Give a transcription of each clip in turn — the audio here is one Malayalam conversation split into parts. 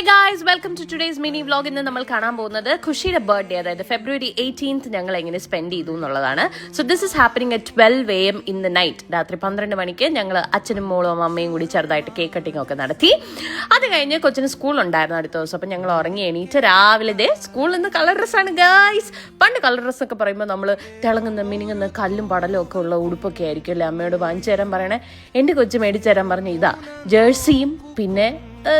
Guys, welcome to today's mini vlog. ഇന്ന് നമ്മൾ കാണാൻ പോകുന്നത് ഖുഷിയുടെ ബർത്ത്ഡേ, അതായത് February 18th ഞങ്ങൾ എങ്ങനെ സ്പെൻഡ് ചെയ്തു എന്നുള്ളതാണ്. So this is happening at 12 AM in the night. രാത്രി 12 മണിക്ക് ഞങ്ങൾ അച്ഛനും മോളും അമ്മയും കൂടി ചെറുതായിട്ട് കേക്ക് കട്ടിങ് ഒക്കെ നടത്തി. അത് കഴിഞ്ഞ് കൊച്ചിന് സ്കൂൾ ഉണ്ടായിരുന്നു അടുത്ത ദിവസം. അപ്പം ഞങ്ങൾ ഉറങ്ങി എണീറ്റ് രാവിലെ സ്കൂളിൽ നിന്ന് കളർ ഡ്രസ്സാണ് ഗായ്സ്. പണ്ട് കളർ ഡ്രസ്സ് ഒക്കെ പറയുമ്പോൾ നമ്മൾ തിളങ്ങുന്ന മിനുങ്ങുന്ന കല്ലും പടലും ഒക്കെ ഉള്ള ഉടുപ്പൊക്കെ ആയിരിക്കും അല്ലേ അമ്മയോട് വാങ്ങിച്ചു തരാൻ പറയണേ. എൻ്റെ കൊച്ചു മേടിച്ചു തരാൻ പറഞ്ഞ ഇതാ ജേഴ്സിയും പിന്നെ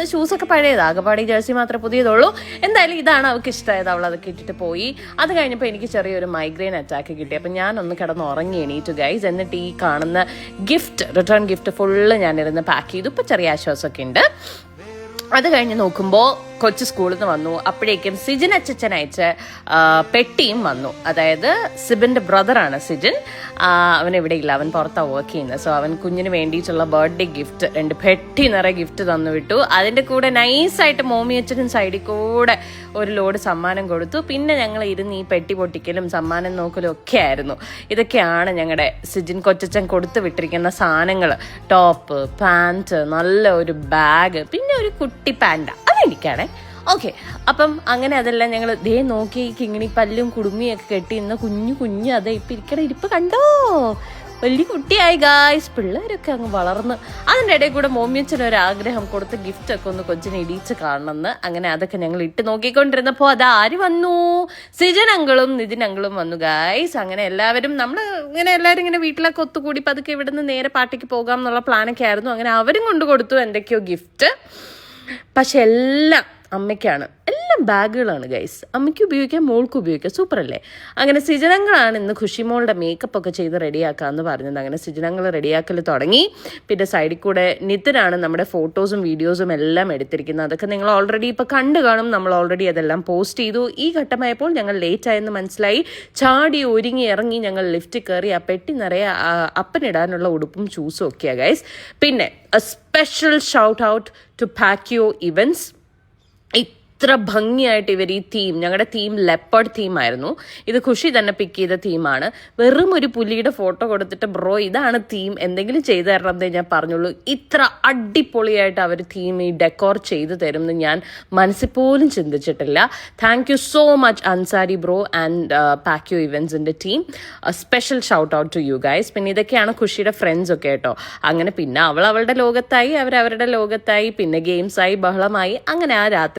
ഷൂസൊക്കെ പഴയതാണ്. ആകെപ്പാടി ജേഴ്സി മാത്രമേ പുതിയതുള്ളൂ. എന്തായാലും ഇതാണ് അവൾക്ക് ഇഷ്ടമായത്. അവൾ അതൊക്കെ ഇട്ടിട്ട് പോയി. അത് കഴിഞ്ഞപ്പോൾ എനിക്ക് ചെറിയൊരു മൈഗ്രെയിൻ അറ്റാക്ക് കിട്ടി. അപ്പം ഞാനൊന്ന് കിടന്ന് ഉറങ്ങി എണീറ്റു ഗൈസ്. എന്നിട്ട് ഈ കാണുന്ന റിട്ടേൺ ഗിഫ്റ്റ് ഫുള്ള് ഞാനിരുന്ന് പാക്ക് ചെയ്തു. ഇപ്പം ചെറിയ ആശ്വാസമൊക്കെ ഉണ്ട്. അത് കഴിഞ്ഞ് നോക്കുമ്പോൾ കൊച്ചു സ്കൂളിൽ നിന്ന് വന്നു. അപ്പോഴേക്കും സിജിൻ അച്ഛൻ അയച്ച പെട്ടിയും വന്നു. അതായത് സിബിൻ്റെ ബ്രദറാണ് സിജിൻ. അവൻ ഇവിടെ ഇല്ല, അവൻ പുറത്താണ് വർക്ക് ചെയ്യുന്നത്. സോ അവൻ കുഞ്ഞിന് വേണ്ടിയിട്ടുള്ള ബർത്ത്ഡേ ഗിഫ്റ്റ് 2 പെട്ടി നിറയെ ഗിഫ്റ്റ് തന്നു വിട്ടു. അതിൻ്റെ കൂടെ നൈസായിട്ട് മോമി അച്ഛനും സൈഡിൽ കൂടെ ഒരു ലോഡ് സമ്മാനം കൊടുത്തു. പിന്നെ ഞങ്ങൾ ഇരുന്ന് ഈ പെട്ടി പൊട്ടിക്കലും സമ്മാനം നോക്കലും ഒക്കെ ആയിരുന്നു. ഇതൊക്കെയാണ് ഞങ്ങളുടെ സിജിൻ കൊച്ചച്ഛൻ കൊടുത്തു വിട്ടിരിക്കുന്ന സാധനങ്ങൾ. ടോപ്പ്, പാൻറ്റ്, നല്ല ഒരു ബാഗ്, പിന്നെ ഒരു കുട്ടി പാൻഡ അതെനിക്കാണേ. ഓക്കെ, അപ്പം അങ്ങനെ അതെല്ലാം ഞങ്ങൾ നോക്കി കിങ്ങിണി പല്ലും കുടുമിയൊക്കെ കെട്ടി ഇന്ന് കുഞ്ഞു അതെ ഇപ്പം ഇരിക്കണ ഇരിപ്പ് കണ്ടോ, വലിയ കുട്ടിയായി ഗായ്സ്. പിള്ളേരൊക്കെ അങ്ങ് വളർന്ന്. അതിൻ്റെ ഇടയിൽ കൂടെ മോമിയച്ചനൊരാഗ്രഹം കൊടുത്ത് ഗിഫ്റ്റൊക്കെ ഒന്ന് കൊച്ചിനെ ഇടിച്ച് കാണണമെന്ന്. അങ്ങനെ അതൊക്കെ ഞങ്ങൾ ഇട്ട് നോക്കിക്കൊണ്ടിരുന്നപ്പോൾ അതാര് വന്നു? സിജൻ അങ്കിളും നിതിൻ അങ്കിളും വന്നു ഗായ്സ്. അങ്ങനെ എല്ലാവരും എല്ലാവരും ഇങ്ങനെ വീട്ടിലൊക്കെ ഒത്തുകൂടി പതുക്കെ ഇവിടുന്ന് നേരെ പാർട്ടിക്ക് പോകാം എന്നുള്ള പ്ലാനൊക്കെ ആയിരുന്നു. അങ്ങനെ അവരും കൊണ്ടു കൊടുത്തു എന്തൊക്കെയോ ഗിഫ്റ്റ്. പക്ഷെ എല്ലാം അമ്മയ്ക്കാണ്. എല്ലാം ബാഗുകളാണ് ഗൈസ്. അമ്മയ്ക്ക് ഉപയോഗിക്കാം, മോൾക്ക് ഉപയോഗിക്കാം. സൂപ്പർ അല്ലേ? അങ്ങനെ സിജനങ്ങളാണ് ഇന്ന് ഖുഷിമോളുടെ മേക്കപ്പ് ഒക്കെ ചെയ്ത് റെഡിയാക്കാമെന്ന് പറഞ്ഞത്. അങ്ങനെ സിജനങ്ങൾ റെഡിയാക്കൽ തുടങ്ങി. പിന്നെ സൈഡിൽ കൂടെ നിതിനാണ് നമ്മുടെ ഫോട്ടോസും വീഡിയോസും എല്ലാം എടുത്തിരിക്കുന്നത്. അതൊക്കെ നിങ്ങൾ ഓൾറെഡി ഇപ്പോൾ കണ്ടു കാണും. നമ്മൾ ഓൾറെഡി അതെല്ലാം പോസ്റ്റ് ചെയ്തു. ഈ ഘട്ടമായപ്പോൾ ഞങ്ങൾ ലേറ്റ് ആയെന്ന് മനസ്സിലായി. ചാടി ഒരുങ്ങി ഇറങ്ങി ഞങ്ങൾ ലിഫ്റ്റിൽ കയറി. ആ പെട്ടി നിറയെ അപ്പനിടാനുള്ള ഉടുപ്പും ഷൂസും ഒക്കെയാണ് ഗൈസ്. പിന്നെ a special shout out to Pakyo events. ഇത്ര ഭംഗിയായിട്ട് ഇവർ ഈ തീം, ഞങ്ങളുടെ തീം ലെപ്പേർഡ് തീമായിരുന്നു. ഇത് ഖുഷി തന്നെ പിക്ക് ചെയ്ത തീമാണ്. വെറും ഒരു പുലിയുടെ ഫോട്ടോ കൊടുത്തിട്ട് ബ്രോ ഇതാണ് തീം, എന്തെങ്കിലും ചെയ്തു തരണം എന്നേ ഞാൻ പറഞ്ഞുള്ളൂ. ഇത്ര അടിപൊളിയായിട്ട് അവർ തീം ഈ ഡെക്കോർ ചെയ്തു തരും എന്ന് ഞാൻ മനസ്സിൽ പോലും ചിന്തിച്ചിട്ടില്ല. Thank you so much Ansari bro and Pakyo ഇവൻറ്റ്സിൻ്റെ team. Special shout out to you guys. പിന്നെ ഇതൊക്കെയാണ് ഖുഷിയുടെ ഫ്രണ്ട്സ് ഒക്കെ കേട്ടോ. അങ്ങനെ പിന്നെ അവളുടെ ലോകത്തായി, അവരവരുടെ ലോകത്തായി. പിന്നെ ഗെയിംസായി, ബഹളമായി. അങ്ങനെ ആ രാത്രി